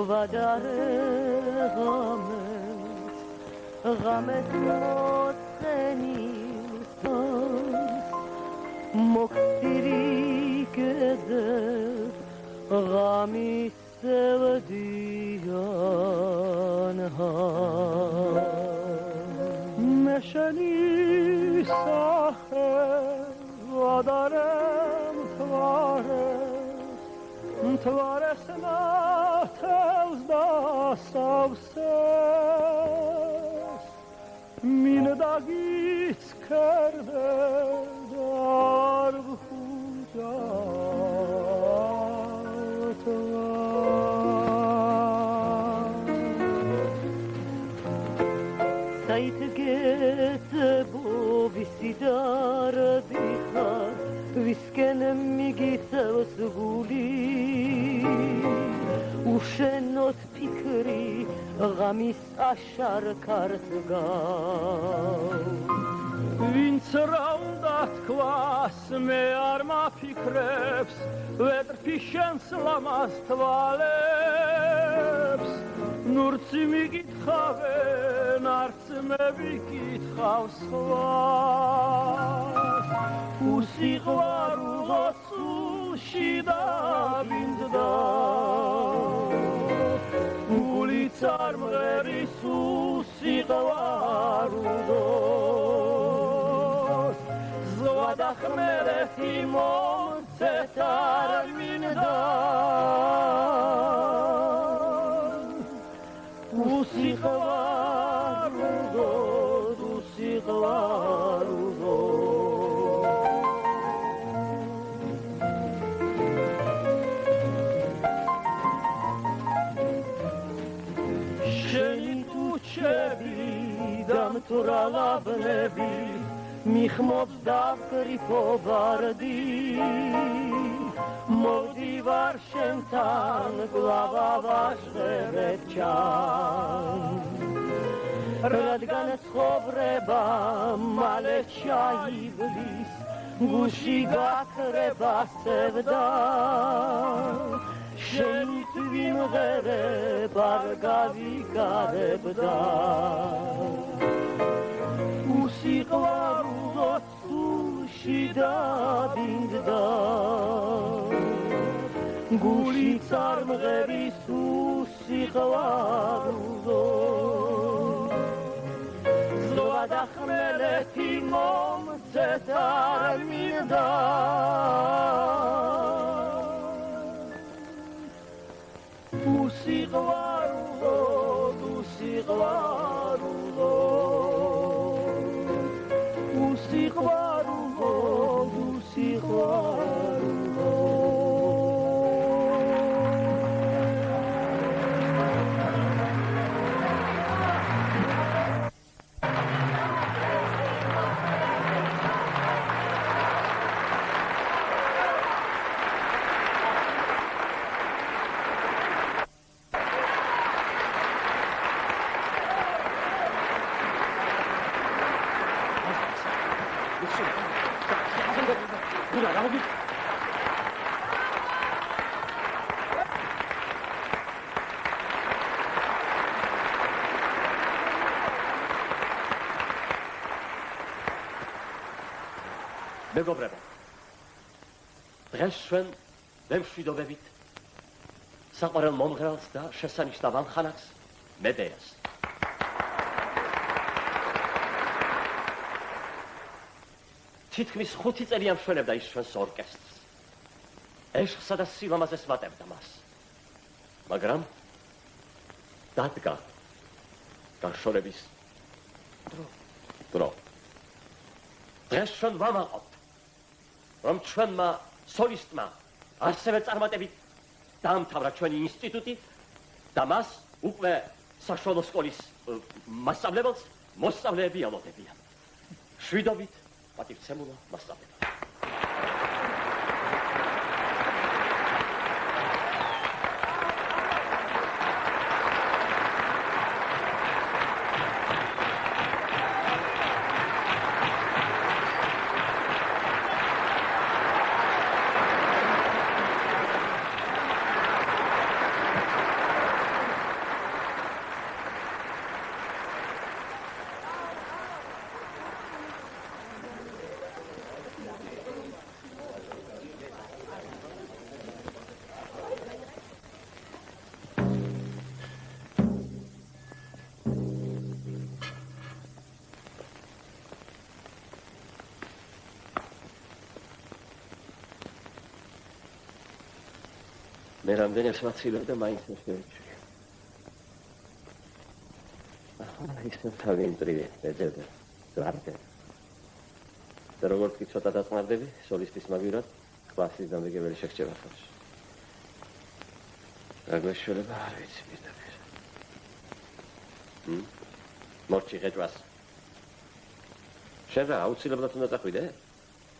ვადარე ღამეს მოწენილს მოგწირი გეზებ ღამის სევდიან მე შენი სახე ვადარე მთვარეს ნათელს დასავსეს მინდა გიცქერდე არ ვხუჯავთ საით გეცებო ვისი დარდი ხარ ვისკენ მიგიწევს გული უშენოთ ფიქრი ღამის აშარ ქართგავს ვინც რა უნდა თქვას მე არ მაფიქრებს ვეტრფი შენს ლამაზ თვალებს ნურცი მიგითხავენ არც მე ვიკითხავ სხვას უსიყვარულო სულში დავინძდა გული წარმღერის უსიყვარულოს ზღვა და ხმელეთი მომცეთ არ მინდა უსიყვარულოს დამთვრალაბნები მიხმობს დავკრიფო ვარდი მოვდივარ შენთან გლავა ვაშღერებ ჩან რადგან ცხოვრება მალე ჩაივლის გუში გაქრება სევდა შენით ვიმღერებ არ გავიგარებდა უსიყვარულო სულში დავინძდა გული წარმღერის უსიყვარულოს ზღვა და ხმელეთი მომცეთ არ მინდა უსიყვარულოს მეგობრებო, დღეს ჩვენ ვემშვიდობებით საყვარელ მომღერალს და შესანიშნავ ხანაკს მედეას. თითქმის 5 წელი ამშვენებდა ის ჩვენს ორკესტრს. ეშხსა და სილამაზეს ვატებდა მას. მაგრამ დადგა განშორების დრო. დღეს ჩვენ ვამაყობთ, რომ ჩვენმა სოლისტმა ასევე წარმატებით დაამთავრა ჩვენი ინსტიტუტი და მას უკვე საშუალო სკოლის მასწავლებელს მოსწავლეები ელოდებიან. შვიდობით პატივცემულა მასწავლებლად. მე რამდენებს ვაცილებ და მაინც ვერ შევეჩვი. ისე თავი იმწრივე, ეძებდა, ზვარდე. და როგორც კი ცოტა დაწყნარდები, სოლისტის მაგივრად, კლასის დამდეგებელი შეგჭება ხელში. რა გვეშველება არ ვიცი პირდაპირ. მორჩი ღეჭვას. შენ რა აუცილებლად უნდა წახვიდე?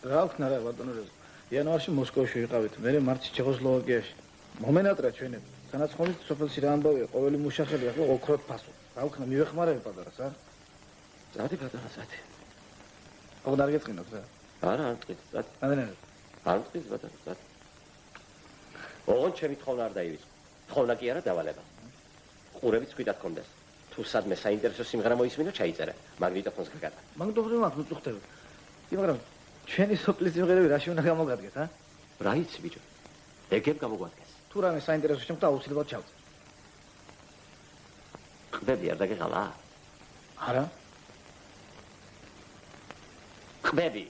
რა ვქნა რა ბატონო რეზო. იანვარში მოსკოვში ვიყავით, მერე მარტში ჩეხოსლოვაკიაში. მომენატრა ჩვენები. სანაცხოვრის სოფელში რა ამბავია, ყოველი მუშახელი ახლა ოქროთ ფასო. რა ვქნა მივეხმარები პატარას, რა? ზადი პატარა ზადი. აღარ დაგეწყინოთ რა. არა, არ მწყით, ზადი. ამდენად. არ მწყით პატარა ზადი. ოღონდ ჩემი თხოვნა არ დაივიწყო. თხოვნა კი არა დავალება. ყურებიც ქვიდად კონდეს. თუ სადმე საინტერესო სიმღერა მოისმინო, ჩაიწერე. მაგნიტოფონს გაგატა. მაგნიტოფონი მაქვს უწუხდები. მაგრამ ჩვენი სოფლის სიმღერები რაში უნდა გამოგადგეს, ა? რა იცი ბიჭო? ეგებ გამოგვადგეს. თუ რამე საინტერესო შემთხვევა აუცილებლად ჩავწერ. ყბები არ დაგეღალა? არა? ყბები.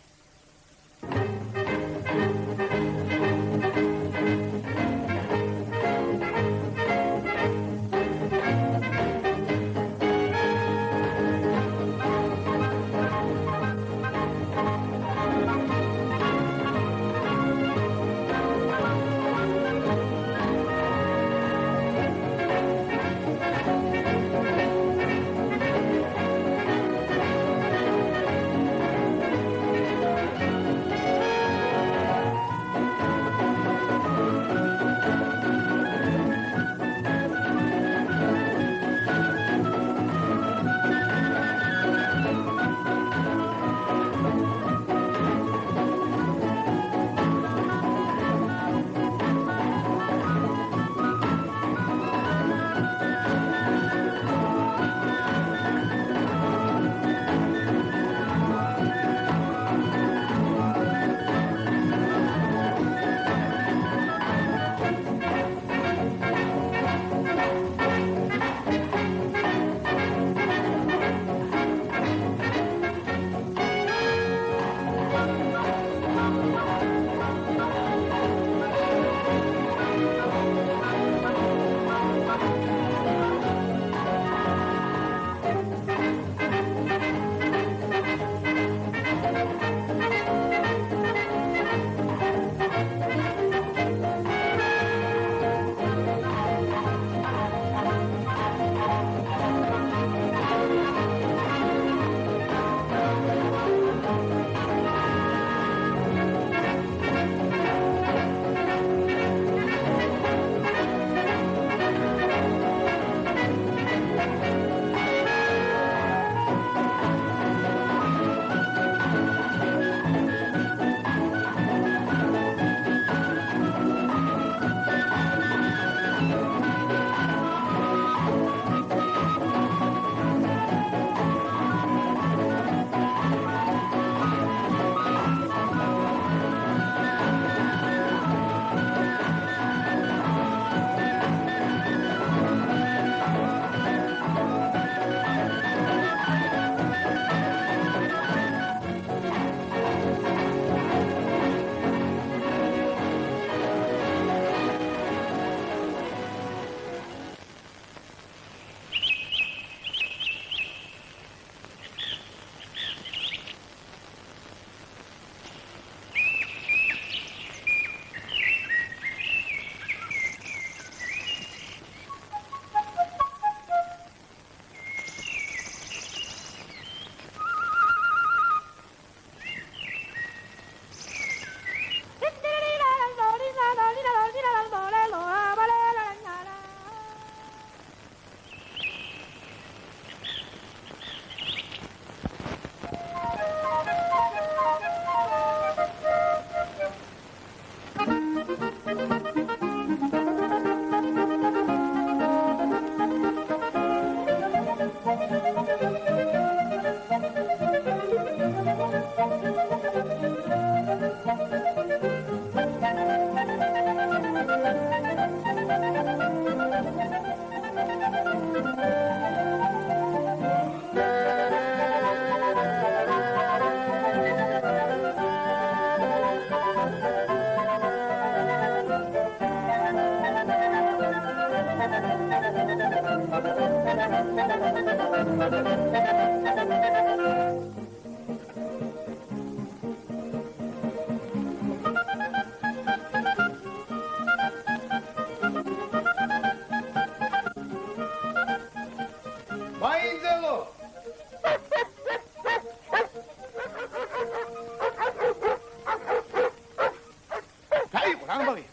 რა ამბავი?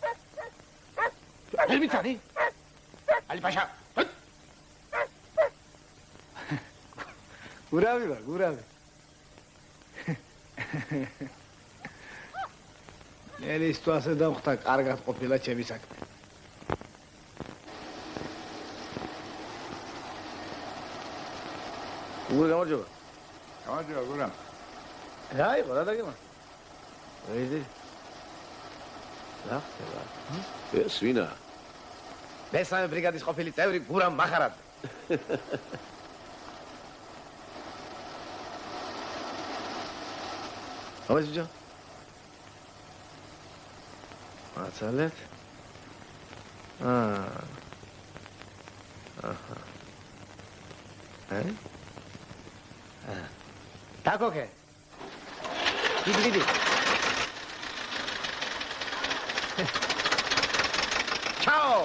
არ მიცანი? ალი პაშა. გურავი ვარ, გურავი. ელის თუ ასე დავხვდა, კარგად ყოფილა ჩემი საქმე. გურავი გამარჯობა. გამარჯობა, გურამ. რა იყო, რა დაგემა? ვედი. რა ხდება? ეს ვინა? მესამე ბრიგადის ყოფილი წევრი გურამ მახარაძე. ამას ვიჯა? მაცალეთ? აჰა. დაგოგე. დიდი. ჩაო.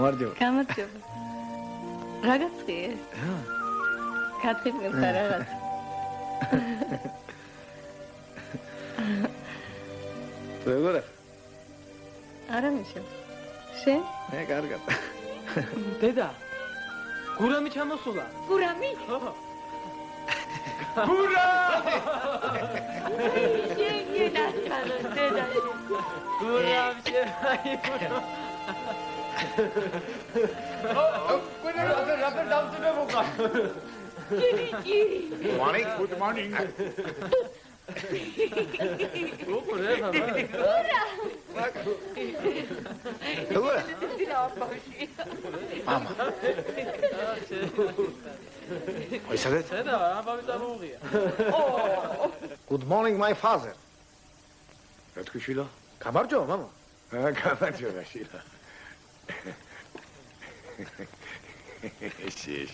გამარჯობა. გამარჯობა. რა გაცხიე? გათხიბნებ ხარ რაღაც? როგორ? არა მიშა. შენ? მე კარგად. დედა. გურამი ჩამოსულა. გურამი? გურამი! შენ დედა. გურამი შეაიბო. გუნა რა დავწუნე მოყვა. გირი. Good morning. უყურე ბაბა. როგორ? მამა. ისედეთ? დედა, ამბავი წარმოუღია. Good morning my father. რა თქვი შილა? გამარჯობა მამა. გამარჯობა შილა. შეშ.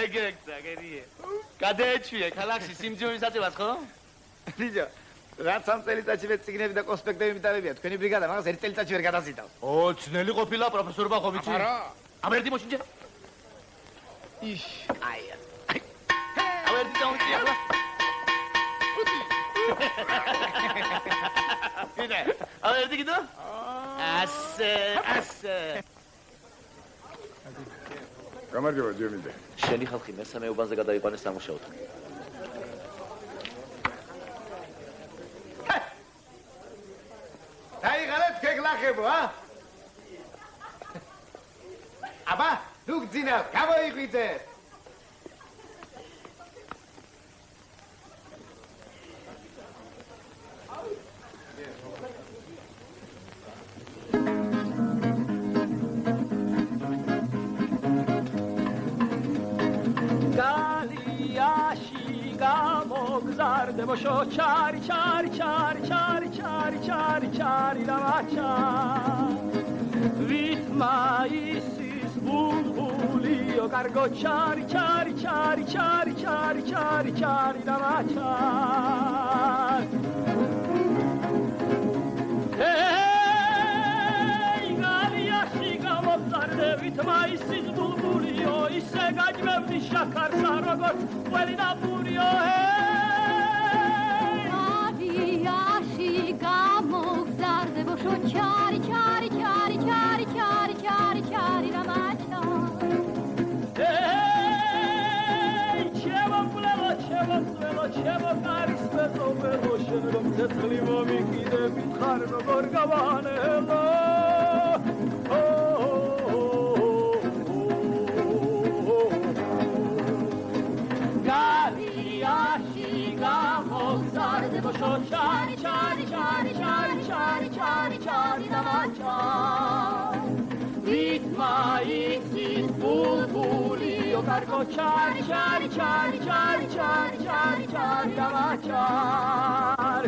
ეგექცა გერიე. გადაეჩვიე ქალაქში სიმძიმის აწევას ხო? ბიჭო, რაც ამ წელიწადში მე ციგნები და კონსპექტები მიტარებია, თქვენი ბრიგადა მაგას ერთ წელიწადში ვერ გადაზიდავს. ო, ძნელი ყოფილა პროფესორ ბახოვიჩი. არა. აბა ერთი მოშინჯე. იშ, აია. აბა ერთი დაუნჭი ახლა. ვიდა, აბა ერთი კიდო? ასე. გამარჯობა ჯემიდე. შენი ხალხი მესამე უბანზე გადაიყვანეს სამუშაოდ. დაიღალეთ გეგლახებო, ა? აბა, თუ გძინავ, გამოიღვიძეთ. გამოგზარდებოშო ჩარი დავაჩა ვით მაისის ბუნ კარგო ჩარი ჩარი ჩარი ჩარი ჩარი ჩარი ჩარი დამაჩარ ეი გალიაში გამოგზარდებით მაისის ბულბულიო ისე გაჯმევდი შაქარსა როგორც ყველი დაბურიო გალიაში გამოგზარდებოშო ჩარი ჩარი ჩარი ჩარი ჩარი ჩარი ჩარი დამაჩარ ჩემო კარის მეზობელო შენ რომ ცეცხლი მომიკიდებით ხარ როგორ გავანელო გალიაში გამოგზარდებოშო ჩარი ჩარი ჩარი ჩარი ჩარი ჩარი ჩარი დამაჩარ ritmaitsis bulbulio cargo chari chari chari chari chari chari chari damachar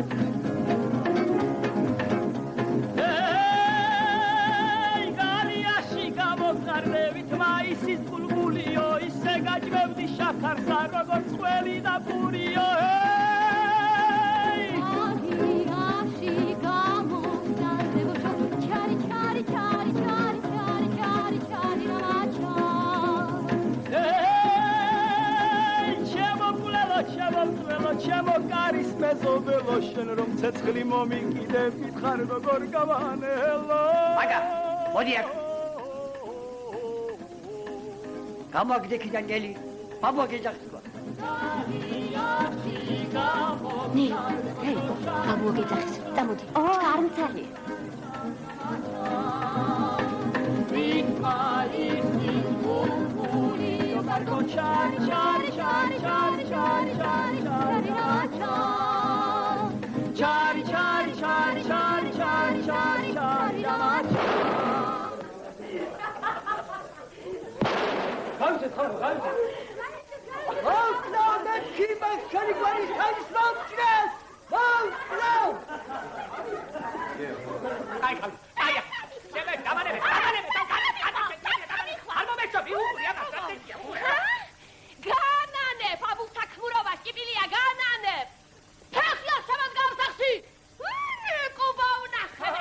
Hey galiashi gamogzardevit maisis bulbulio isse gajmevdi shakarsa rogorts qveli da purio hey galiashi gamogzardebosho chari chari chari chari ჩემო კარის მეზობელო შენ რომ ცეცხლი მომიკიდებით ხარ როგორ გავანელო მაგა მოდი აქ გამაგდექიდან გელი ბაბუაგეჯახსვა ნი ჰეი ბაბუაგეჯახს დამოდი კარმცალი Cargo chari chari chari chari chari chari chari chari chari chari chari chari chari chari განანე ბაბუთა ქმურობა კიპილია განანე ფეხია სამად გავსახსი კუბა უნახე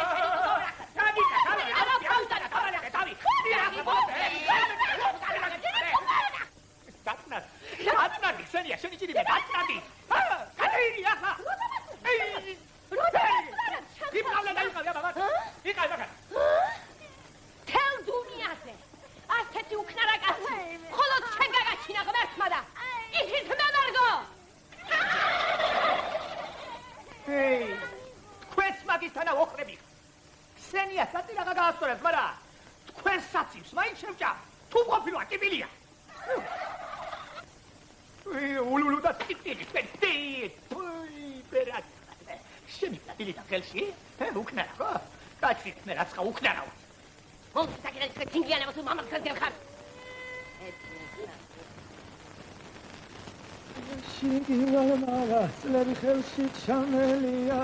ლები ხელში ჩამელია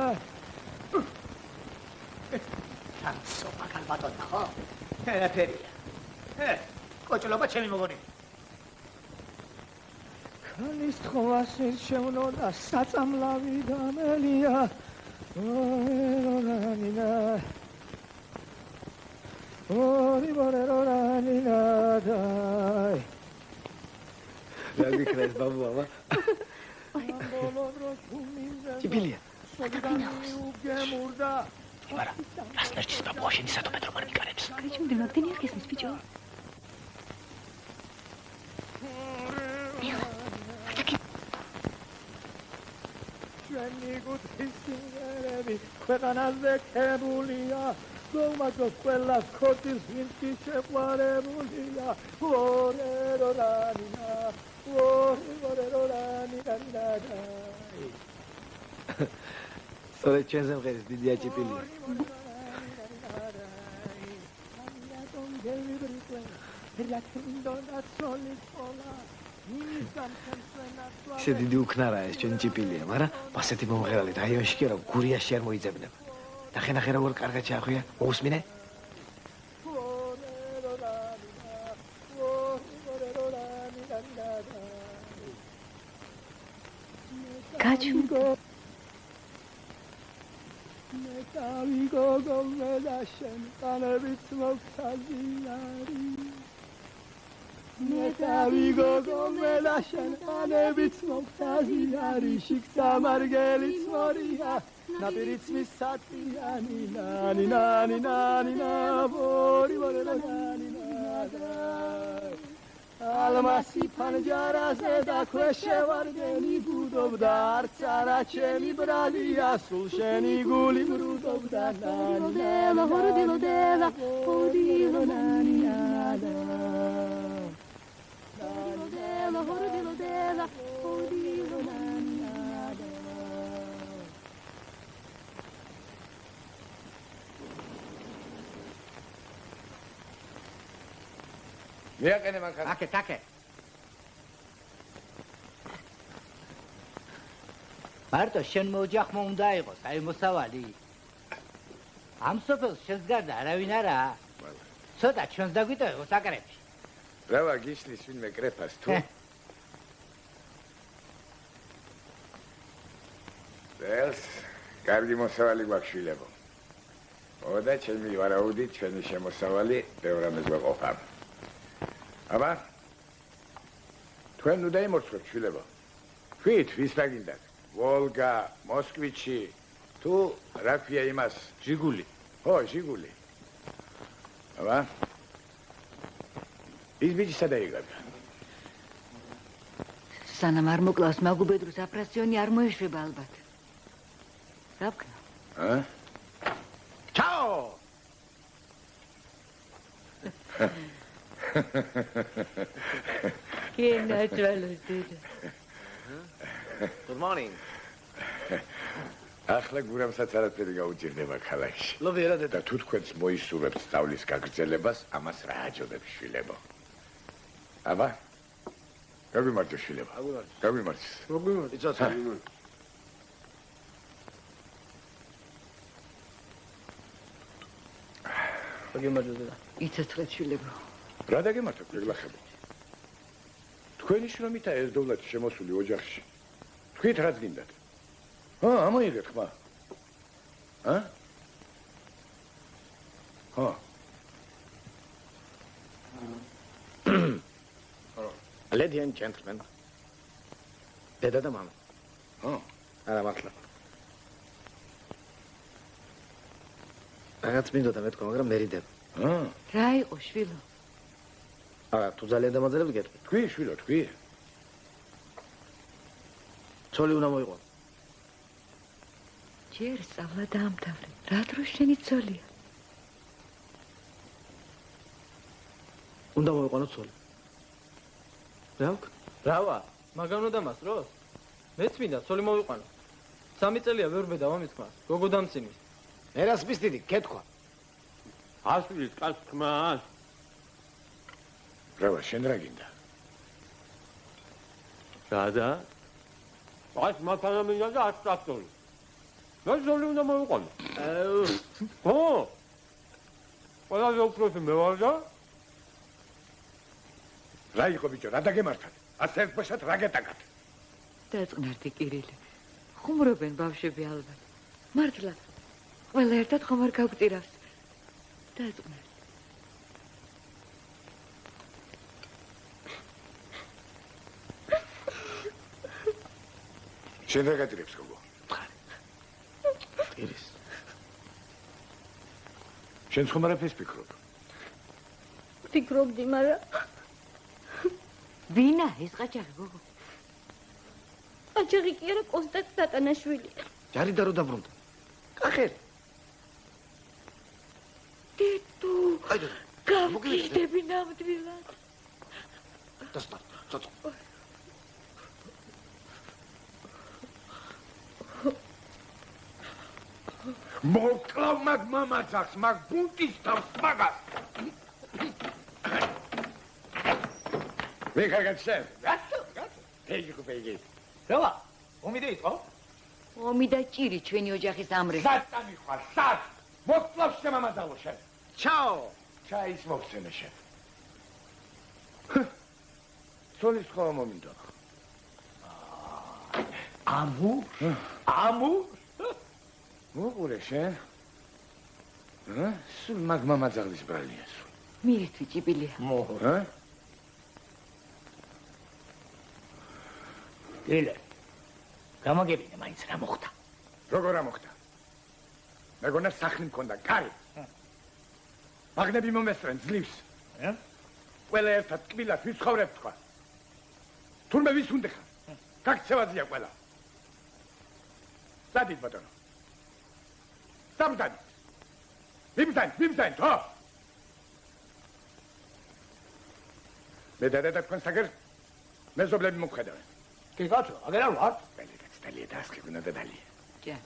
სოფა კალბატონდა ხო ფერია კოჭლობა ჩემი მოგონი ქალის თხოვაში შევნოდა საწამლავი დამელია ორერორანინა ორერორანინა დაი რა გიქნეს ბაბუამა ჭიპილია იბარა რასნერჩის ბაბუა შენი სათოფეთ რომ არ მიკარებს კრიჩმდი მაგდენი არ გესმის ბიჭო ჩვენი გუთის სიმღერები ქვეყანაზე ქებულია გომაძოს ყველა ხოთის ვინტი შეყვარებულია ორერორანინა ორერორანინა სწორედ ჩვენზე მღერის დიდია ჭიპილია ისე დიდი უქნარაა ეს ჩვენი ჭიპილია, მაგრამ ასეთი მომღერალი რაიონში კი რა გურიაში არ მოიძებნება. ნახე როგორ კარგად ჩაახვია, მოусმინე? გაჩვენე. მეტავი გოგო მე და შენ ყანებით მოგცაზიარი მეტავი გოგო მე და შენ ყანებით მოგცაზიარი შიგსა მარგელიც მორია ნაპირიც მისაწიანი ნანი ნანი ნანი ნაბორი ბორი ნანი ნადა ალმასი ფანჯარაზე და ქვეშევარდენი ბუდობდა არც არა ჩემი ბრალია სულ შენი გული ბრუდობდა ნანი ნადა ჰორდილოდელა ჰორდილო ნანი ნადა ნანი ჰორდილოდელა ჰორდილო ნანი ნადა მიაყენე მანქანა. აკე. მარტო შენ მოოჯახმო უნდა იყოს, აი მოსავალი. ამ სოფელს შენს გარდა არავინ არაა. ცოტა ჩვენს დაგვიტოვებო საკრეფში. რავა გიშლის ვინმე კრეფას თუ? ეს კარგი მოსავალი გვაქვს შვილებო. ოდა ჩემი ვარაუდით ჩვენი შემოსავალი ბევრ ამას გვაყოფა. აბა თქვენ უნდა იმორჩილოთ შვილებო. თქვით ვის რა გინდათ? ვოლგა, მოსკვიჩი თუ რა ქვია იმას? ჟიგული. ხო, ჟიგული. აბა ის ბიჭი სადაიღებ? სანამ არ მოკლავს მაგუბედრუს აფრასიონი არ მოეშვება ალბათ. რა ვქნა? ჩაო! კენაჭვალოს დედა. Good morning. ახლა გურამსაც არაფერი გაუჭირდება ქალაქში. ლობიერა და თუ თქვენს მოისურვებთ სწავლის გაგრძელებას, ამას რა აჯობებს შვილებო? აბა? გაგვიმართო შვილებო. გაგვიმართო. მოგვიმართი ცოტა. გაგიმართო დედა. იცოცხლეთ შვილებო. რა დაგემართო გეგლახები? თქვენი შრომითა ეს დოვლეთი შემოსული ოჯახში. თქვით რაც გინდათ? ამოიღეთ ხმა. Lady and gentlemen. დედა და მამა. არა მართლა. რაღაც მინდოდა მეთქვა, მაგრამ მერიდება. რა იყო შვილო? არა, თუ ძალიან დამაძერებს გეტყვი. თქვი შვილო, თქვი. ცოლი უნდა მოიყო. ჯერ სწავლა დაამთავრე. რა დროს შენი ცოლია? უნდა მოიყვანო ცოლი. რა ვქ? რავა, მაგან უნდა მასწროს? მეც მინდა ცოლი მოვიყვანო. 3 წელია ვერ ვბედა ამის თქმას. გოგო დამცინის. ერასმის დიდი კეთქვა. ასვლის კაც თქმას. რავა, შენ რა გინდა? სადა? აი მაქანა მინდა და არ ტრაქტორი. მე ზოლი უნდა მოვიყვანო. ხო? ყველაზე უფროსი მე ვარ და რა იყო ბიჭო, რა დაგემართათ? ასე ერთბაშად რა გეტაკათ? დაწყნარდი კირილე. ხუმრობენ ბავშვები ალბათ. მართლა. ყველა ერთად ხომ არ გავგწირავს. დაწყნარდი. შენ რა გატირებს გოგო? ირის. შენ ხომ არაფერს ფიქრობ? ფიქრობდი, მაგრამ ვინა ეს ყაჩაღი გოგო? ყაჩაღი კი არა, კოსტატ დატანაშვილი. ჯარი და რო დაბრუნდა. კახერი. დედო. აი და გავგიდები ნამდვილად. დასტარ. ცოტა. მოკლავ მაგ მამაძახს, მაგ ბუნტის თავს მაგას. მე კარგად შენ. რატო? ეი გუბეი. რავა, ომი დაიწყო? ომი და ჭირი ჩვენი ოჯახის ამრე. სატანი ხარ, სად? მოკლავ შემამაძალო შენ. ჩაო. ჩაის მოგცემე შენ. ცოლის ხომ მომინდა. ამურ? მოყურე შენ? სულ მაგმა მაძაღლის ბრალია სულ. მირითვი ჭიპილია. დილე. გამოგებინე მაინც რა მოხდა. როგორ რა მოხდა? მეგონა სახლი მქონდა, კარი. მაგნები მომესწრენ ძლივს. ყველა ერთად კბილად ვიცხოვრებ თქვა. თურმე ვის უნდა ხარ? გაქცევადია ყველა. სადით ბატონო? სამდანი. მიმზდანით, ხო? მე და თქვენ საგერ მეზობლები მომხედავენ. კი კაცო, აგერ არ ვარ. დალია დასხი გუნა და დალია. ჯა.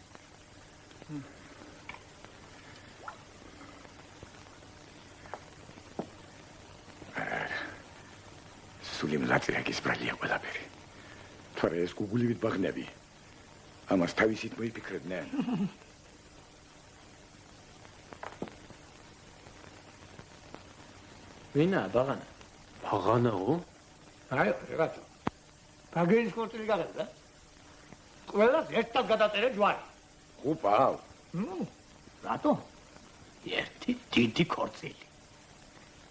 სული მლაწირაკის ბრალია ყველაფერი. თორე ეს გუგულივით ბაღნები. ამას თავისით მოიფიქრებდნენ. ვინა ბაღანა? ბაღანაო? აი, რატო? გაგენის კორტილი გაგდა? ყველას ერთად გადაწერე ჯვარი. უპავ. რატო? ერთი დიდი კორტილი.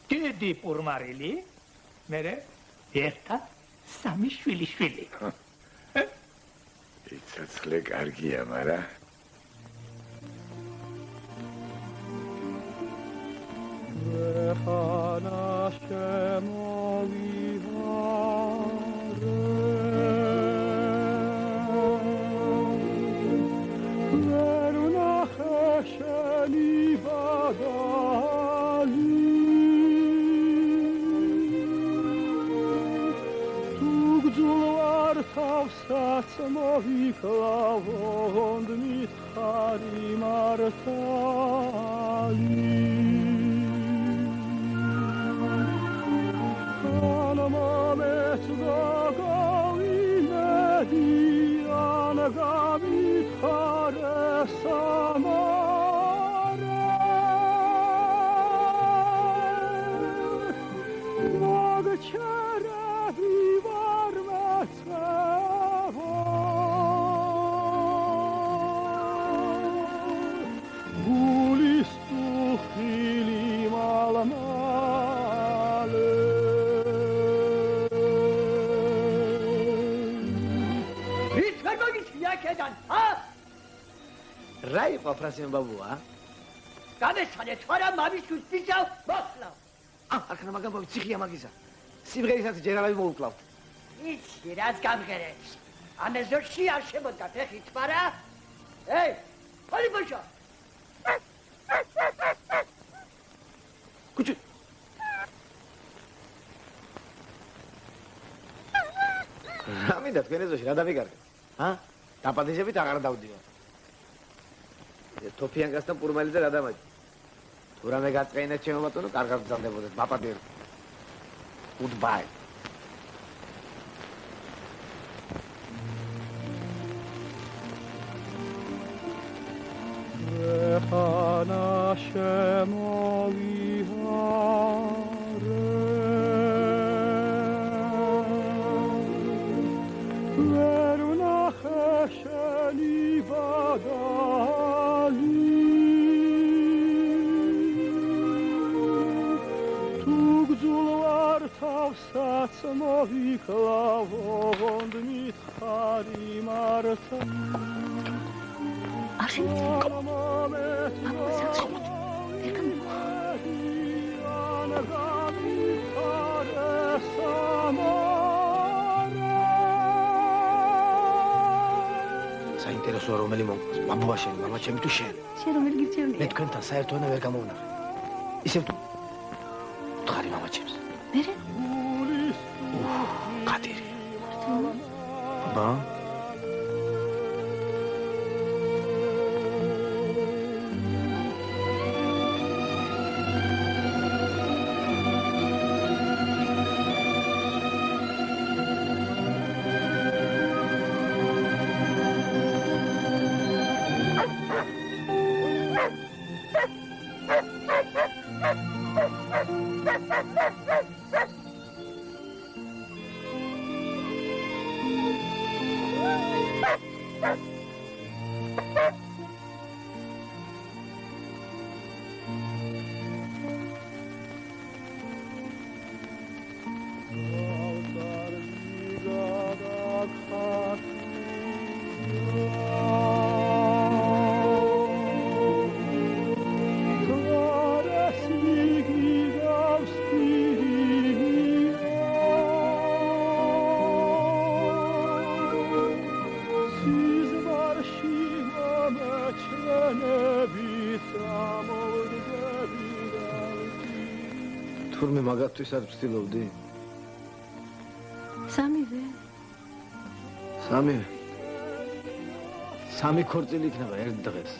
დიდი პურმარილი, მერე ერთად სამი შვილი. იცოცხლე კარგია, მარა ხანა შემოვივარე ვერ ვნახე შენი ბადალი თუ გძვარ თავსაც მოვიკლავონდ მითხარი მართალი რა იყო ფრასიან ბაბუა? გადესხადე თვარა მამის თვითსა მოსლა. ახლა მაგამ ციხია მაგისა. სიმღერისაც ჯერალავი მოუკლავთ. იცი რაც გამღერებს. ამეზოში არ შემოდგა ფეხი თვარა. ეი, ხალი ბოშა. კუჩი. რამინდა თქვენ ეზოში რა დავიკარგეთ? დაპატიჟებით აღარ დავდივარ. თოფიანკასთან პურმალიძე რა დამაჯი? თუ რამე გაწყენეთ ჩემო ბატონო, კარგად გძანდებოდეთ, მაპატიერ. Goodbye. ხანა შემოვივარე ვერ ვნახე შენი ბადალი თუ გძვარ თავსაც მოვიკლავონდ მითხარი მართალი საინტერესოა რომელი მომყავს, ბაბუა შენი, მამა ჩემი თუ შენ. შენ რომელი გირჩევნია? მე თქვენთან საერთოდან ვერ გამოვნახე. ისევ თუ თხარი მამა ჩემს. მერე? კადირი. ბაბა მაგათთვის არ ვცდილობდი? სამივე. სამი ქორწილი იქნება ერთ დღეს.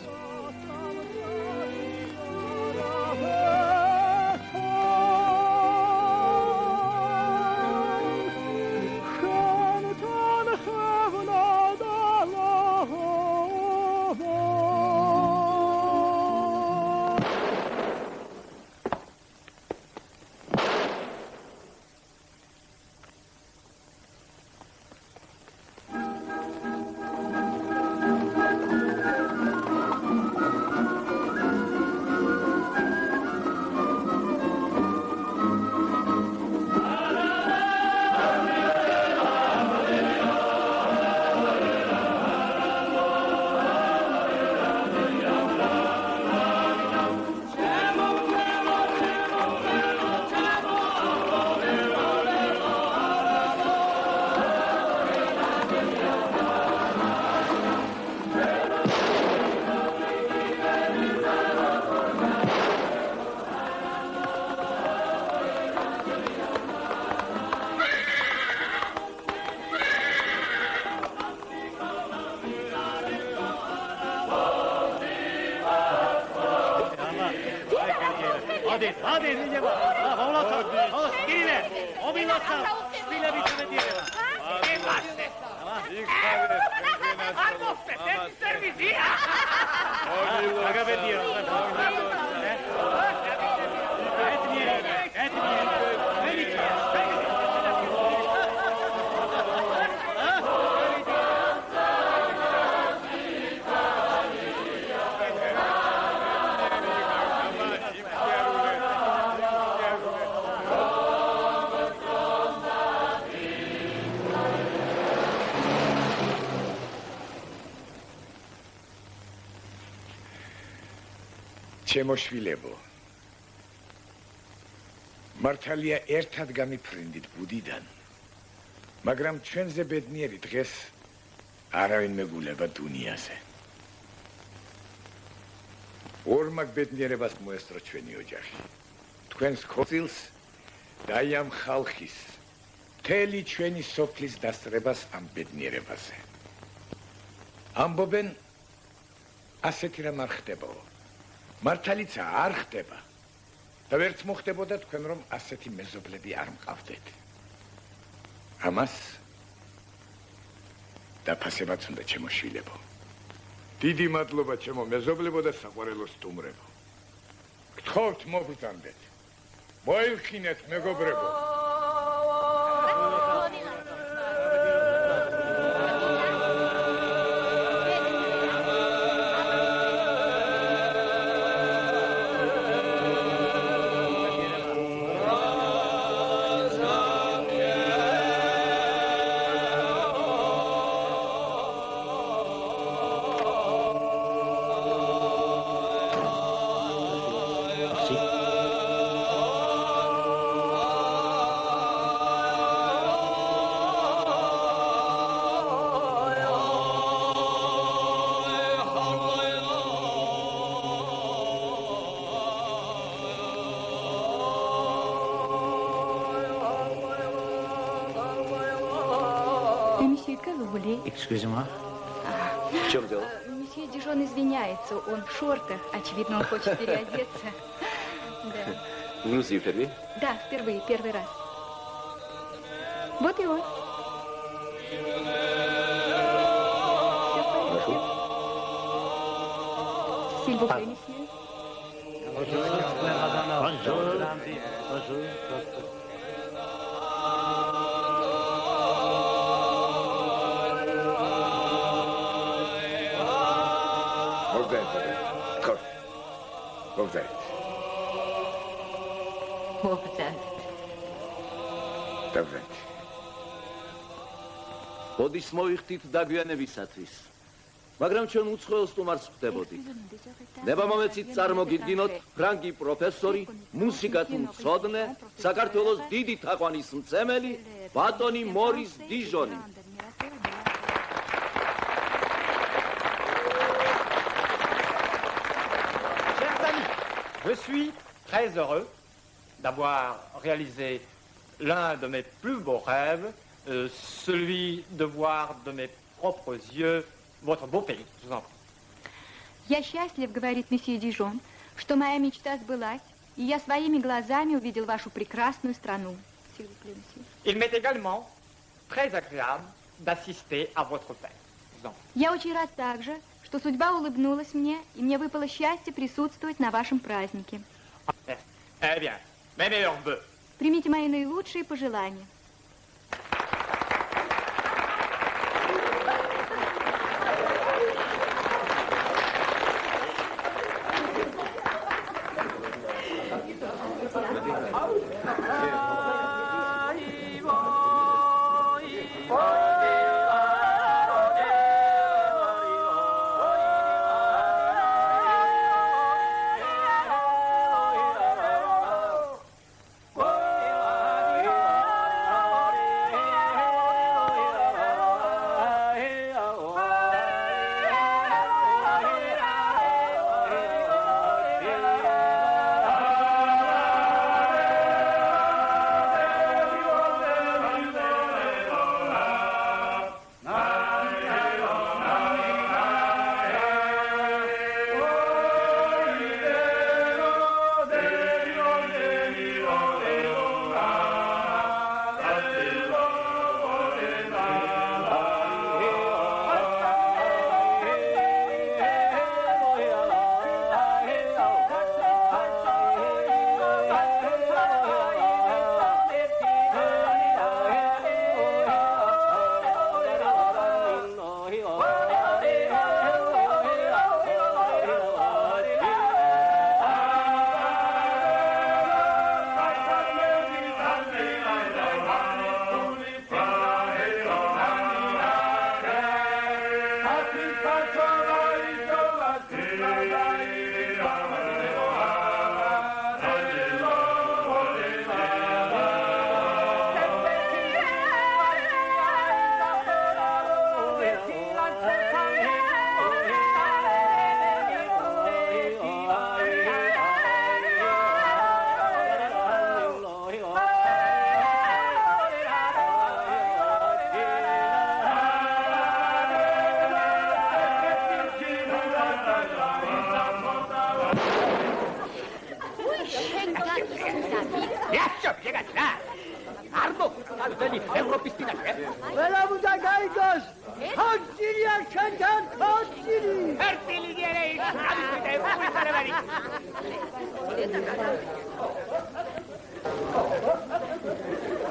შემოშვილებო მართალია ერთად გამიფრინდით ბუდიდან მაგრამ ჩვენზე ბედნიერი დღეს არავინ მეგულება დუნიაზე ორმაგ ბედნიერებას მოესწრო ჩვენი ოჯახი თქვენს ქორწილს და ამ ხალხის მთელი ჩვენი სოფლის დასწრებას ამ ბედნიერებაზე ამბობენ ასეთი რამ არ ხდებაო მართალიცა არ ხდება და ვერც მოხდებოდა თქვენ რომ ასეთი მეზობლები არ მყავდეთ ამას დაფასებაც უნდა შემოშვილებო დიდი მადლობა ჩემო მეზობლებო და საყვარელო სტუმრებო გთხოვთ მოგბრძანდეთ მოილხინეთ მეგობრებო Excusez-moi. В чем дело? Месье Дижон извиняется, он в шортах. Очевидно, он хочет переодеться. Да. В Грузии впервые? Да, впервые, первый раз. Вот и он. S'il vous plaît, месье. ოდის მოიხდით დაგვიანებისათვის. მაგრამ ჩვენ უცხოელ სტუმარს ხვდებოდით. ნებამომეცით წარმოგიდგინოთ ფრანგი პროფესორი, მუსიკათი მცოდნე, საქართველოს დიდი თაყვანის მცემელი, ბატონი მორის დიჟონი. Je suis très heureux d'avoir réalisé l'un de mes plus beaux rêves, celui de voir de mes propres yeux votre beau pays. Je vous en prie. Я счастлив, говорит месье Дижон, что моя мечта сбылась, и я своими глазами увидел вашу прекрасную страну. Il m'est également très agréable d'assister à votre fête. Je vous en prie. Я очень рад также, что судьба улыбнулась мне, и мне выпало счастье присутствовать на вашем празднике. Eh bien, mes meilleurs vœux. Примите мои наилучшие пожелания.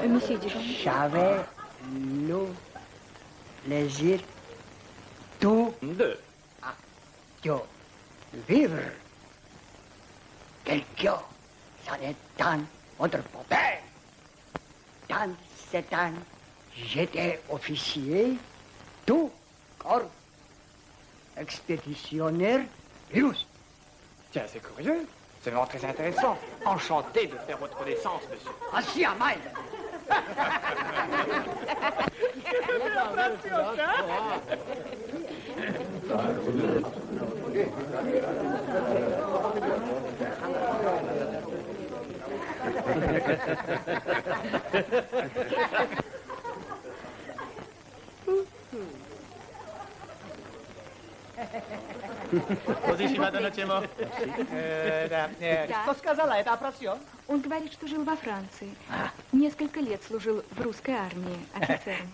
Monsieur Dijon. J'avais le plaisir de vivre. Quelqu'un, ça est dans votre père. Dans cette année, j'étais officier du corps expéditionnaire russe. Tiens, c'est curieux. C'est vraiment très intéressant. Enchanté de faire votre connaissance, monsieur. Assis à main. Così vado Cemo. Что сказала эта опрасьон? Он говорит, что жил во Франции. Несколько лет служил в русской армии офицером.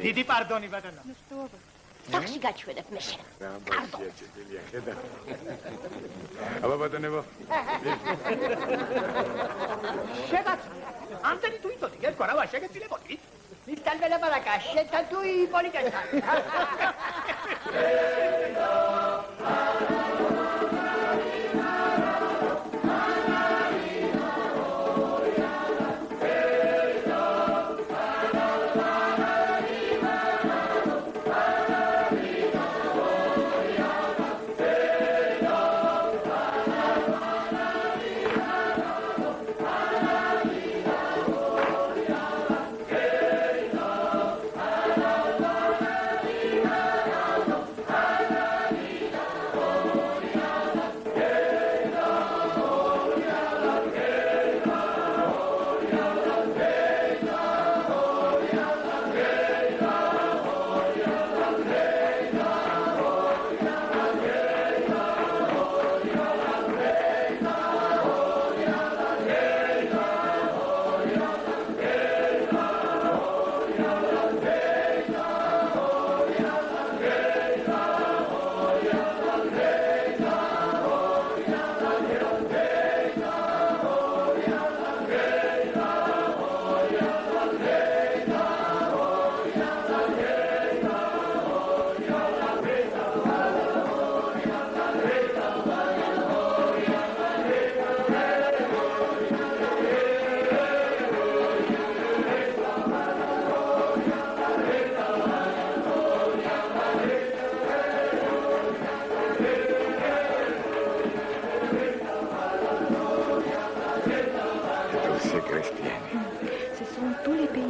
Დიდი პარდონი ბატონო. Ну что вы? სახში გაჩვენებ მე შენ. აბა ბატონებო. შეგაც ამდენი თუ იწოდი, გეთქვა რა შეგეცილებოდი? Მითთან ველაპარაკა, შეთან თუ იპოლიტესთან.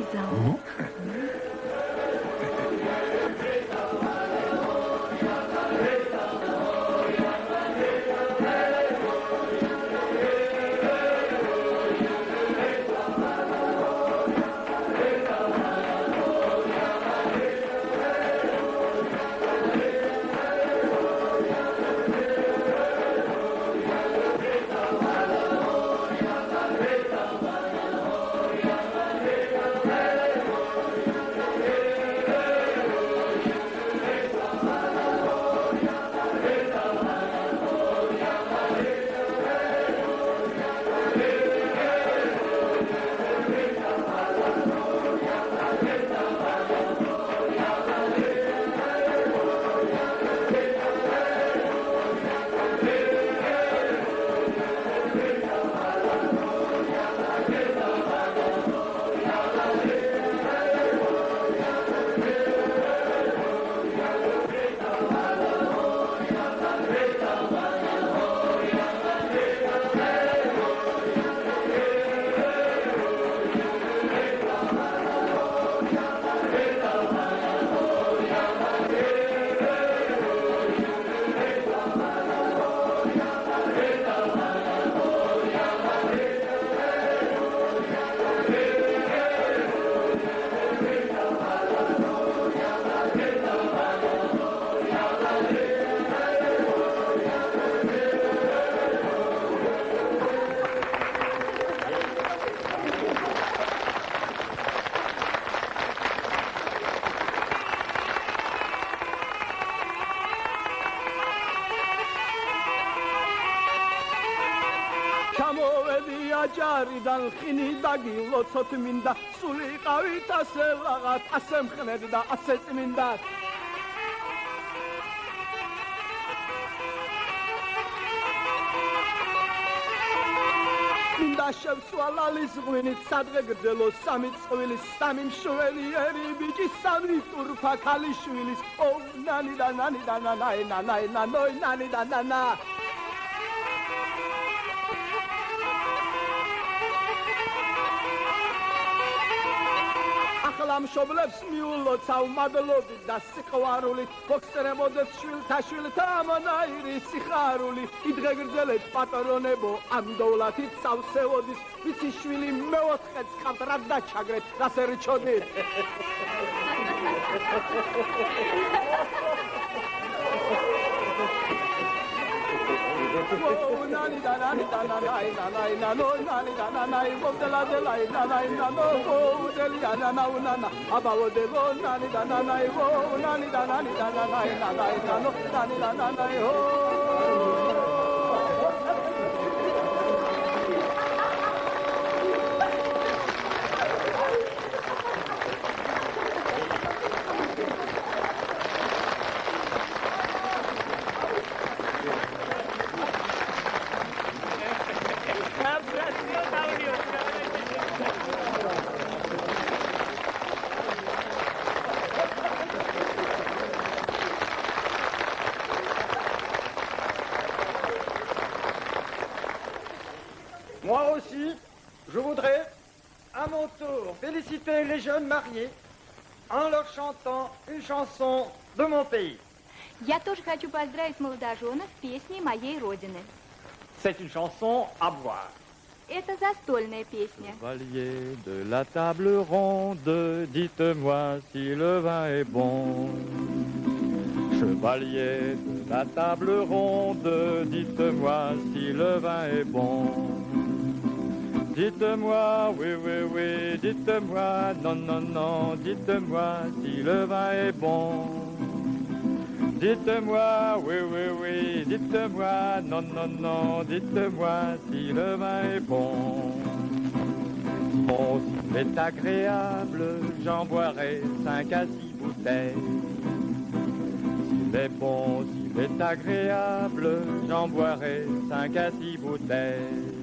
Lisa. აჯარიდან ხინი დაგილოცოთ მინდა სული ყავით ასე ლაღად ასე მხნედ და ასე წმინდა მინდა შევსვალალის ღვინით სადღე გრძელო სამი წყვილის სამი მშვენიერი ბიჭი სამი ტურფა ქალიშვილის ო ნანი და ნანი და ნანაი ნანაი ნანოი ნანი და ნანა მშობლებს მიულოცავ მადლობით და სიყვარულით მოგსწრებოდეთ შვილთა შვილთა ამანაირი სიხარული იდღე გრძელეთ პატრონებო ამ დოვლათით სავსეოდის ვიცი შვილი მეოთხეც ყავთ რა დაჩაგრეთ რას ერჩოდით Oh, nani da nani da nanai nanai nano nani da nanai bobdela de lai nanai nano oh delia nana nana abao de lo nani da nanai oh nani da nanai nanai nano nani da nanai oh Moi aussi, je voudrais, à mon tour, féliciter les jeunes mariés en leur chantant une chanson de mon pays. Я тоже хочу поздравить молодоженов с песней моей родины. C'est une chanson à boire. Это застольная песня. Chevalier de la table ronde, dites-moi si le vin est bon. Chevalier de la table ronde, dites-moi si le vin est bon. Dites-moi, oui, oui, oui, dites-moi, non, non, non, dites-moi si le vin est bon. Dites-moi, oui, oui, oui, dites-moi, non, non, non, dites-moi si le vin est bon. Bon, s'il est agréable, j'en boirai 5 à 6 bouteilles. S'il est bon, s'il est agréable, j'en boirai 5 à 6 bouteilles.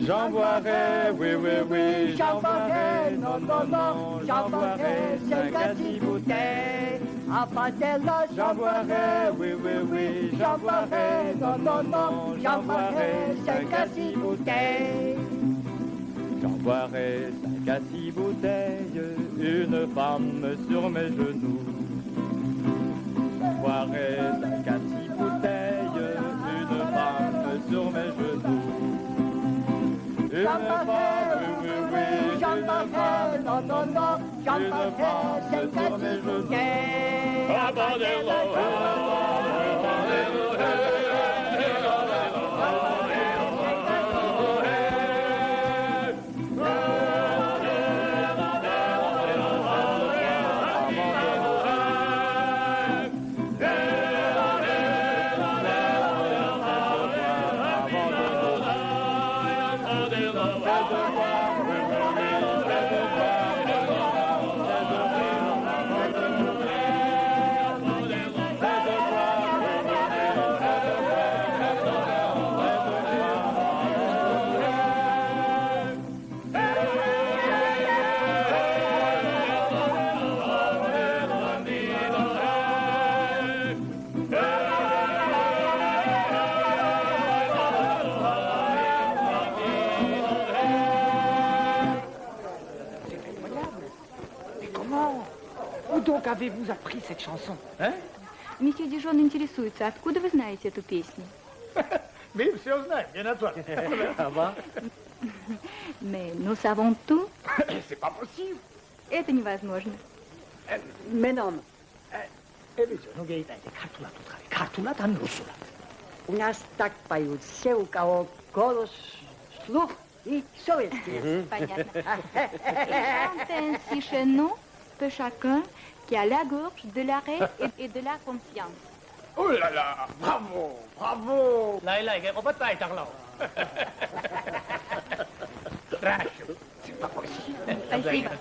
J'en boirai, oui, oui, oui, j'en boirai, non, non, non, j'en boirai 5 à 6 bouteilles. J'en boirai, oui, oui, oui, j'en boirai, non, non, non, j'en boirai 5 à 6 bouteilles. J'en J'envoierai 5 à 6 bouteilles, une femme sur mes genoux. J'envoierai 5 à 6 bouteilles, une femme sur mes genoux. Une femme, oui, oui, une femme, non, non, non, une femme sur mes genoux. Donc avez-vous appris cette chanson? Hein? Месье Дижон интересуется, откуда вы знаете эту песню? Мы все знаем, не на то. Mais nous savons tout. C'est pas possible. Это невозможно. Mais non. ну გეიტაიდე ქართულად უთხარი, ქართულად ან რუსულად? У нас так поют все, у кого голос, слух и совесть. Понятно. Ainsi chez nous, peu chacun qui a la gorge de l'arrêt et de la conscience. Oh là là, bravo, bravo. Laila, იგეყოფა წაიტაღლაო. Страшно. Спасибо.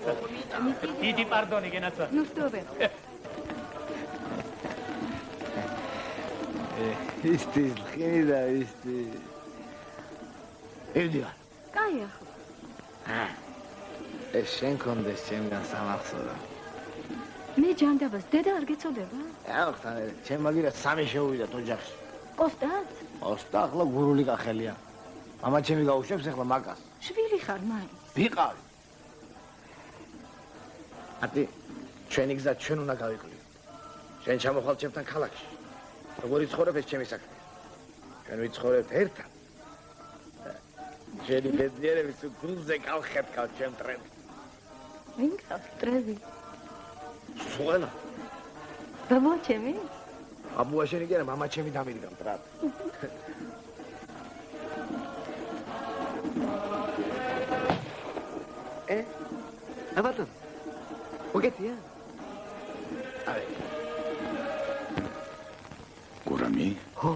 Иди, пардон, Геннадий. Ну что вы? Исти, хида, исти. Иди. Кайх. ეს შენ კონდეს ჩემგან სამახსოვრო. მე ჯანდაბას დედა არ გეწოდება? ახლა ჩემ მაგირად სამი შეუვიდათ ოჯახში. ოსტად? ოსტა ახლა გურული კახელია. მამა ჩემი გაუშვებს ახლა მაგას. შვილი ხარ მაინც? ვიყავი. ათი ჩვენი გზა ჩვენ უნდა გავიყვიოთ. შენ ჩამოხვალ ჩემთან ქალაქში. როგორ იცხოვრებ ეს ჩემი საქმე. ჩვენ ვიცხოვრებთ ერთად. შენი ბედნიერები თუ გულზე გავხეთქავ ჩემ ტრებს. ვინ გავს ტრები? სუენა. ბაბა ჩემი? აბუა შენი კი არა, მამა ჩემი დამირგა მტრად. აბატონ. მოგეთია? აი. გურამი? ხო.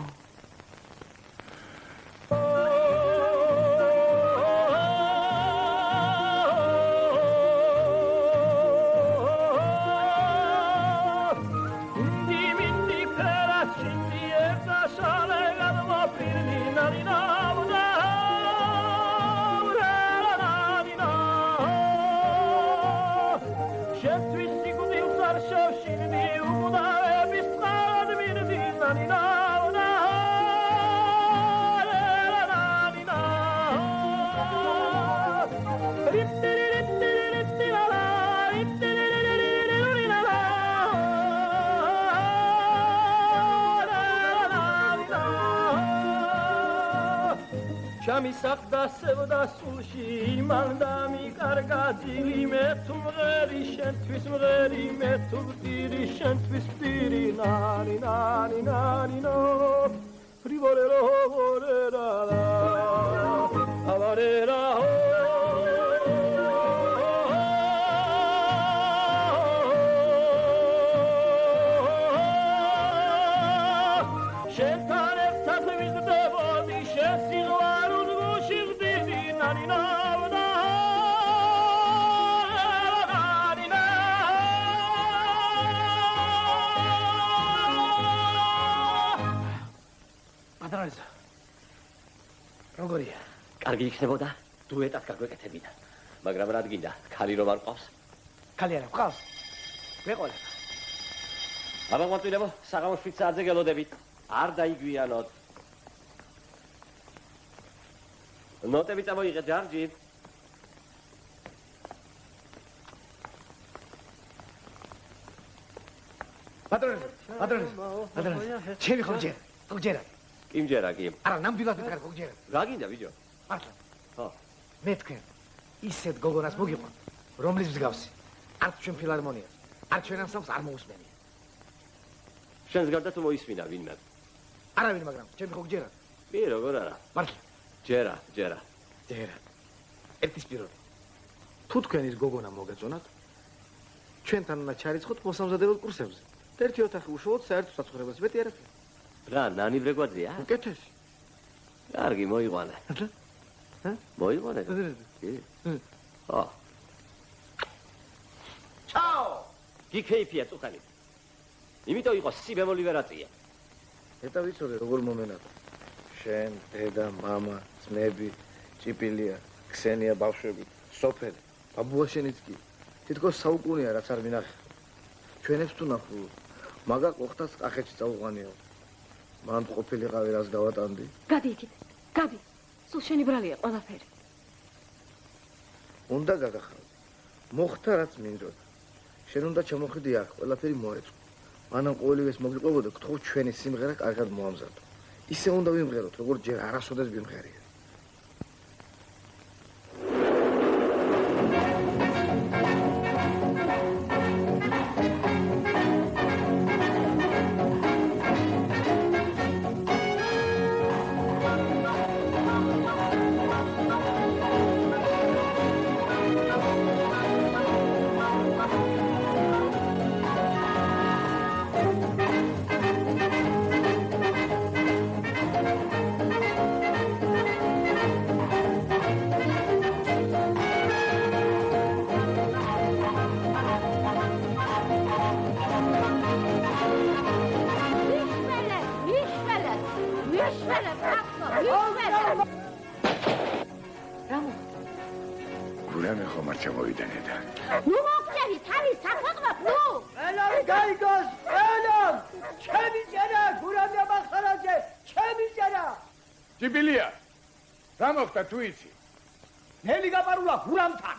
ჩამისახდა სევდა სულში იმან და მიკარგა ძილი მე თუ მღერი შენთვის მღერი მე თუ ვტირი შენთვის ვტირი ნანი ნანი ნანი ნო ფრივორერო ვორერა ავარერა შენთან ერთად ვიზრდებოდი შენ სიყვარულს პატრონისა. როგორია? კარგი იქნებოდა დუეტად გაგვეკეთებინა. მაგრამ რა გინდა? ქალი რომ არ ყავს? ქალი არა ყავს? ვეყოლა. აბა მოწვილებო, საღამოს 7 საათზე გელოდებით. არ დაიგვიანოთ. ნოტები წამოიღეთ ჯარჯი. ბატონო, ჩემი ხო გჯერა. კი მჯერა, კი. არა, ნამდვილად მითხარ ხო გჯერა. რა გინდა, ბიჭო? მართლა. ხო. მე თქვენ ისეთ გოგონას მოგიყვანთ, რომლის მსგავსი არც ჩვენ ფილარმონიას, არც ჩვენ ანსამბლს არ მოусმენია. შენს გარდა თუ მოისმინა ვინმე? არავინ, მაგრამ ჩემი ხო გჯერა. კი, როგორ არა? მართლა. ჯერა. ერთის პირველი. თუ თქვენ ის გოგონა მოგეწონათ, ჩვენთან უნდა ჩარიცხოთ მოსამზადებელ კურსებზე. ერთი ოთახი უშუალოდ საერთო საცხოვრებელს, მეტი არაფერი. რა, ნანი ბრეგვაძია? უკეთესი. კარგი, მოიყვანე. მოიყვანე? კი. ხო. ჩაო! გიქეიფია წუხანი. იმიტომ იყო სი ბემოლი ვერაწია. მეტა ვიცოდე როგორ მომენადა. შენ, დედა, მამა, ძმები, ჭიპილია, ქსენია ბავშვები, სოფელი, ბაბუაშენიც კი. თითქოს საუკუნეა რაც არ მინახე. ჩვენებს თუ ნახულობ, მაგა ყოხტას კახეთში წაუყვანიო. მან ყოფილიყავი რას გავატანდი. გადი იქით, გადი. სულ შენი ბრალია ყველაფერი. უნდა გადახავ. მოხდა რაც მინდოდა. შენ უნდა ჩამოხვიდე აქ, ყველაფერი მოეწყო. მანამ ყოველივეს მოგიყვებოდა, გთხოვ ჩვენი სიმღერა კარგად მოამზადო. ისე უნდა ვიმღეროთ, როგორც ჯერ არასოდეს ვიმღერია. ჭიპილია. რა მოხდა თუ იცი? ნელი გაპარულა გურამთან.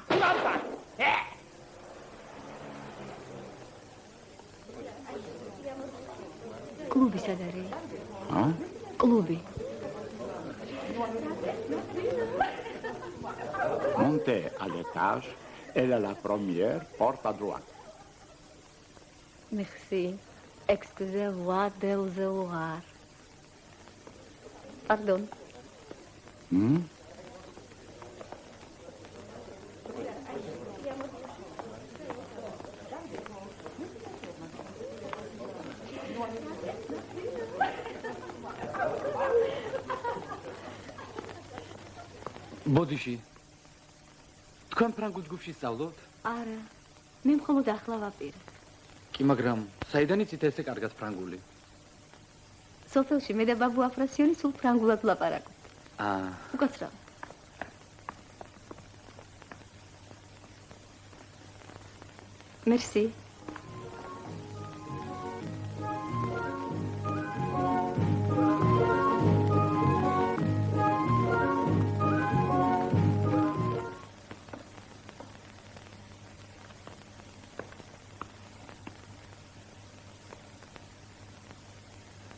კლუბი სად არის? კლუბი. Montez à l'étage, elle a la première porte à droite. Merci. Excusez-moi de vous avoir. Pardon. ბოდიში. თქვენ ფრანგულ ჯგუფში სწავლობთ? არა. მე მხოლოდ ახლა ვაპირებ. კი, მაგრამ საიდან იცით ესე კარგად ფრანგული? სოფელში მე და ბაბუ აფრასიონი სულ ფრანგულად ვლაპარაკობთ. უკაცრავ. Merci.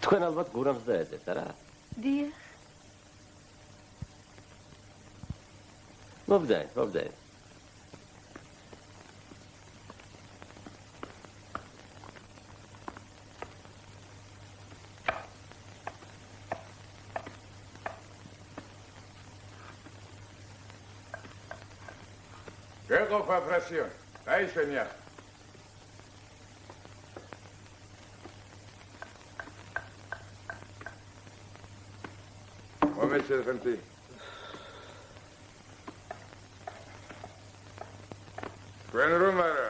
თქვენ ალბათ გურამს დაეძებთ, არა? დიახ. მობდაი. გეყოფ აფრასიონი, დაისვენია. მომეცერხემთი. თქვენ რომ არა.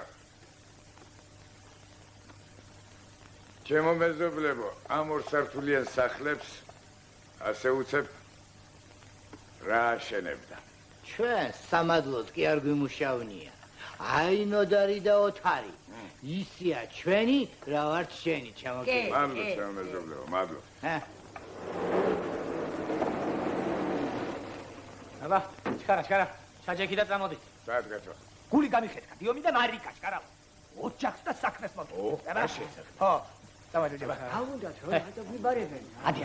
ჩემო მეზობლებო, ამ ორ სართულიან სახლებს ასე უცებ რა აშენებდა. ჩვენ სამადლოდ კი არ გვიმუშავნია. აი ნოდარი და ოთარი. ისია ჩვენი, რა ვართ შენი, ჩამოგე. მადლობ, ჩემო მეზობლებო, მადლობ. აბა, ჩქარა, ჩაჯექი და წამოდით. საათ გაჩვა. გული გამიხეთქა, დიომი და მარიკა, ჩქარა. ოჯახს და საქმეს მოდი. ო, დავაჯერება. აუნდათ რომ გადაგვიბარებენ. ადი.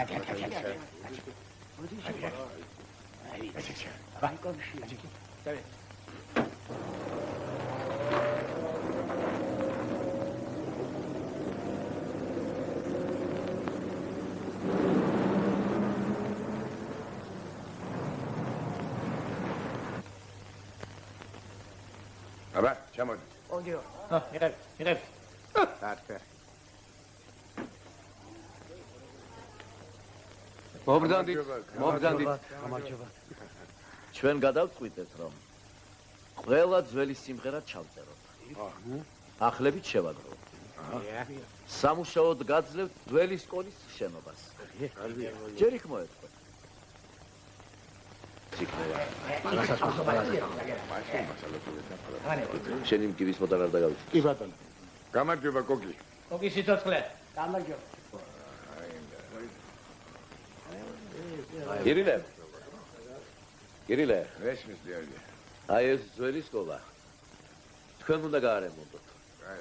აბა, ჩამოდი. ოდიო. მიღებ. დარწე. მოგდანდით. გამარჯობა. ჩვენ გადავწყვიტეთ, რომ ყველა ძველი სიმღერა ჩავწეროთ. ახლებით შევაგროვოთ. სამუშაოდ გაძლევთ ძველი სკოლის შენობას. ჯერ იქ მოეწყოთ. შენი მგირის მოდარ არ დაგავიწყე. კი ბატონო. გამარჯობა გოგი. გოგი სიცოცხლე. გამარჯობა. კირილე. ესმის დიადი. აი ეს ძველი სკოლა. თქვენ უნდა გაარემონტოთ.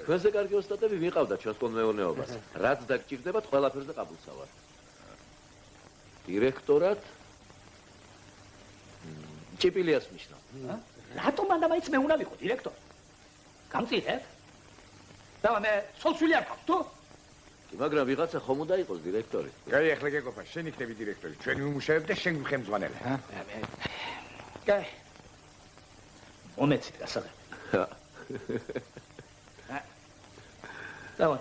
თქვენზე კარგი ოსტატები ვიყავდა ჩვენს კოლმეურნეობას. რაც დაგჭირდებათ, ყველაფერზე ყაბულსა ვარ. დირექტორად ჭიპილიას ნიშნავ. რატომ მანდა მაინც მე უნდა ვიყო დირექტორი? გამწირეთ? და მე სოლსული არ ყავს თუ? კი, მაგრამ ვიღაცა ხომ უნდა იყოს დირექტორი. კაი, ახლა გეყოფა, შენ იქნები დირექტორი. ჩვენ ვიმუშავებ და შენ ხელმძღვანელი. კაი. მომეცით გასაღები. დავა.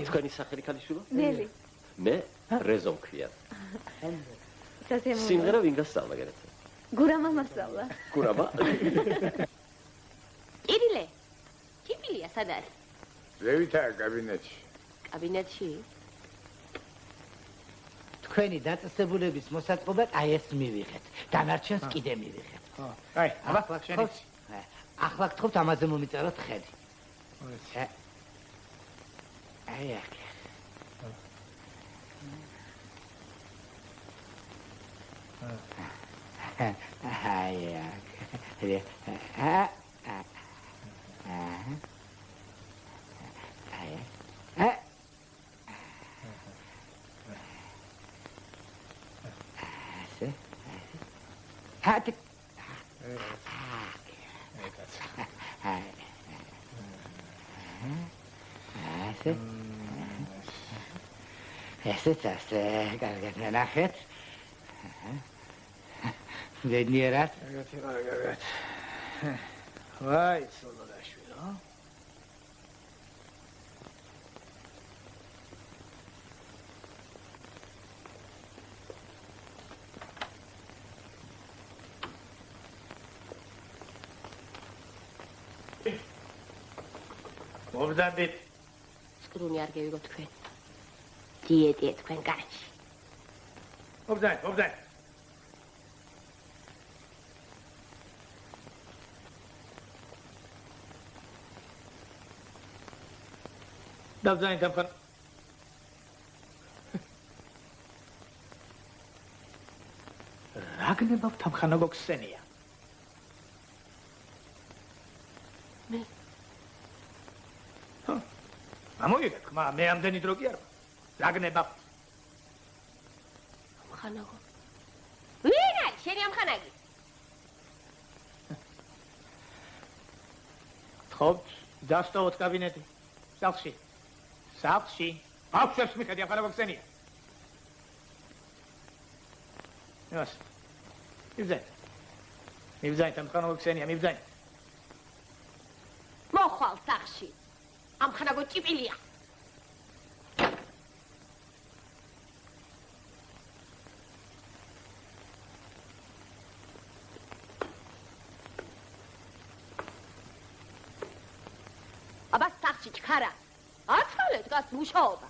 თქვენი სახელი ქალიშვილო? ნელი. მე რეზო მქვია. სასიამოვნო. სიმღერა ვინ გასწავლა გერეცე? გურამა მასწავლა. გურამა? კირილე. ჭიპილია სად არის? ზევითაა კაბინეტში. კაბინეტში? თქვენი დაწესებულების მოსაწყობად აი ეს მივიღეთ. დანარჩენს კიდე მივიღეთ. აი, აბა, შენიც. ახლა გთხოვთ ამაზე მომიწეროთ ხედი. აი აქ. აი აქ. Hadi. Esetaste, კარგად ნახეთ. ვენიერად. კარგად. ვაი, სოლოდაშვილო. მოვდანდით. სკრუნი არ გევიგო თქვენ. დიეტია თქვენ გარში. მოვდანდით. დავზანით ამხან. რა გნებავთ ამხანა გოგსენია? მე ამოიღეთ, მე ამდენი დრო კი არ ვარ. რა გნებავთ? ამხანაგო. ვინ არის შენი ამხანაგი? თხოვთ, დასტოვოთ კაბინეტი. სახლში. აუხსებს მიხედი ამხანა გოგსენია. იოს. მივზაინთ ამხანა გოგსენია, მივზაინთ. მოხვალ სახლში. ამხანაგო ჭიპილია. აბა სახლში ჩქარა. აცალე დგას მუშაობა.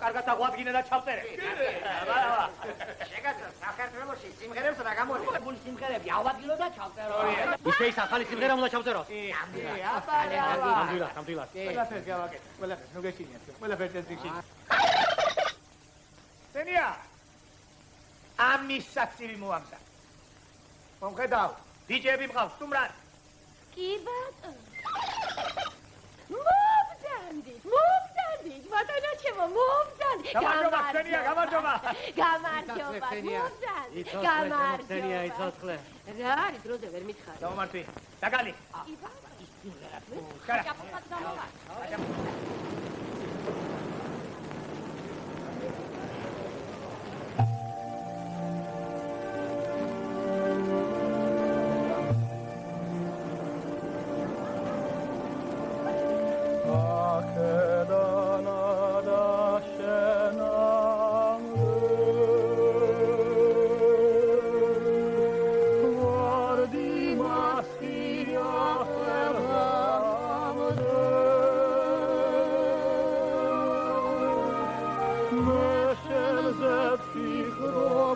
კარგად აღვადგინე და ჩავწერე. შეგაცა საქართველოში სიმღერებს რა გამორიებული სიმღერები ავადგინო და ჩავწერო. ისე ის ახალი სიმღერა უნდა ჩავწეროს. ნამდვილად. ყველაფერს გავაკეთე. ყველაფერს ნუ გეშინიათ. ყველაფერს ეძიში. სენია. ამის საცივი მოამზა. მომხედავ. დიჯეები მყავს სტუმრად. კი ბატონო. ბატონო ჩემო მომდან. გამარჯობა. გამარჯობა. სენია იცოცხლე. რა არის დროზე ვერ მითხარი. დავმართვი. დაგალი.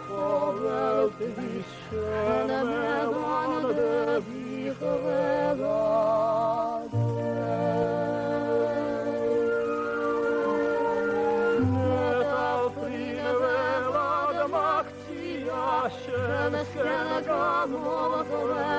ყოველთვის შენ მეგონდები ყველად ნეტავფრინ ველად მაქცია შენსკენ გამოვლენია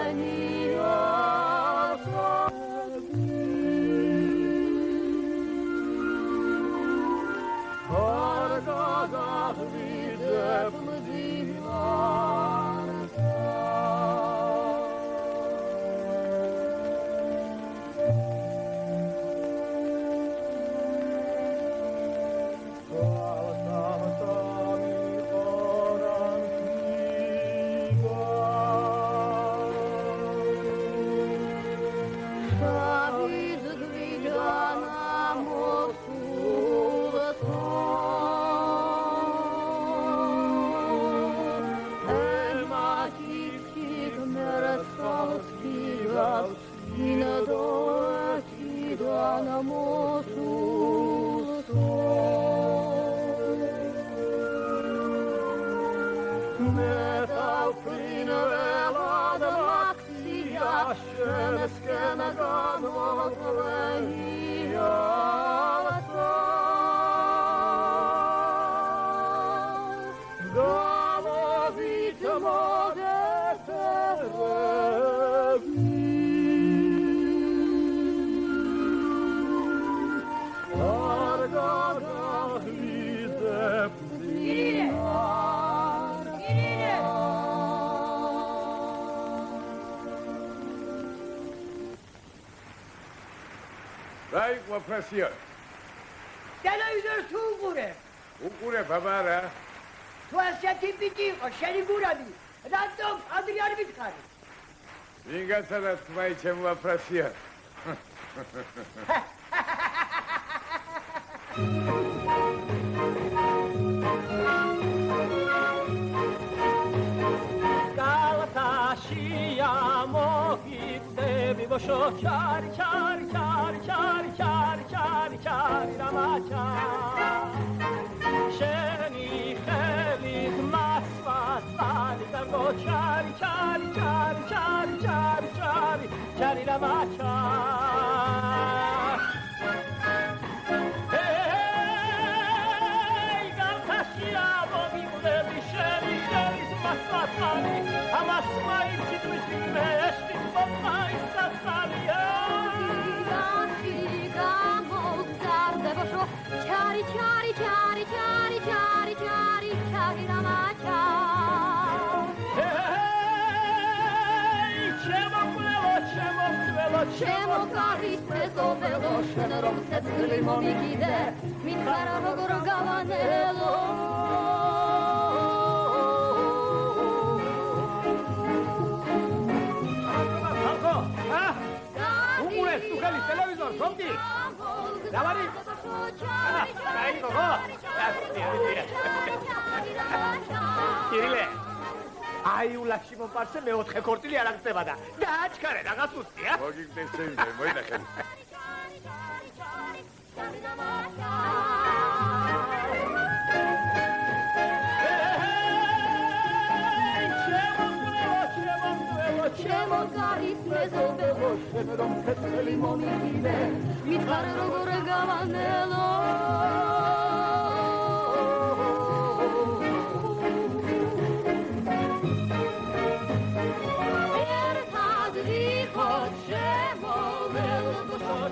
Wafrasiya. Televizor tu uqure. Uqure baba-ra. Tu ასეთი პიტი იყო, შენი გურადი. რატომ ადრიანი მითხარი? ვინგაცა და თმაი ჩემ ვაფრასია. კალთაშია მოგიწევი ბოშო ჩარი ჩარი ჩარი ჩარი ჩარი ჩარი ჩარი რამაჩა შენი ხელით მასვასალი დაგო ჩარი ჩარი ჩარი ჩარი ჩარი ჩარი ჩარი რამაჩა კალთაშია მოგიწევი შენი ხელით მასვასალი ამას მაინც მის Chari chari chari chari chari chari chari ramacha Chemo karis peso velo Shnerom setli momikide Mitkara rogoro gavanelo Televizor, somti! Davari! Kirile! აი ულაში მომპარსე მეოთხე ქორწილი არ აღწევა და დააჩქარე რაღაც უსწია. მოგიგდეს შევიდე, მოინახე. Chemo karis peso velo Shnerom setli momikide Mitkara rogoro gavanelo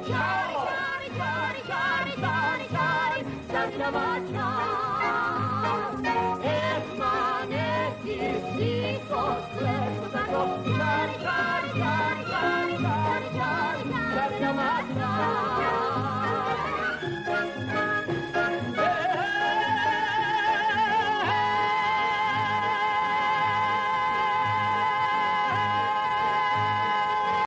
Chari, chari, chari, chari, chari, chari, chari, chari, chari, chari, chari,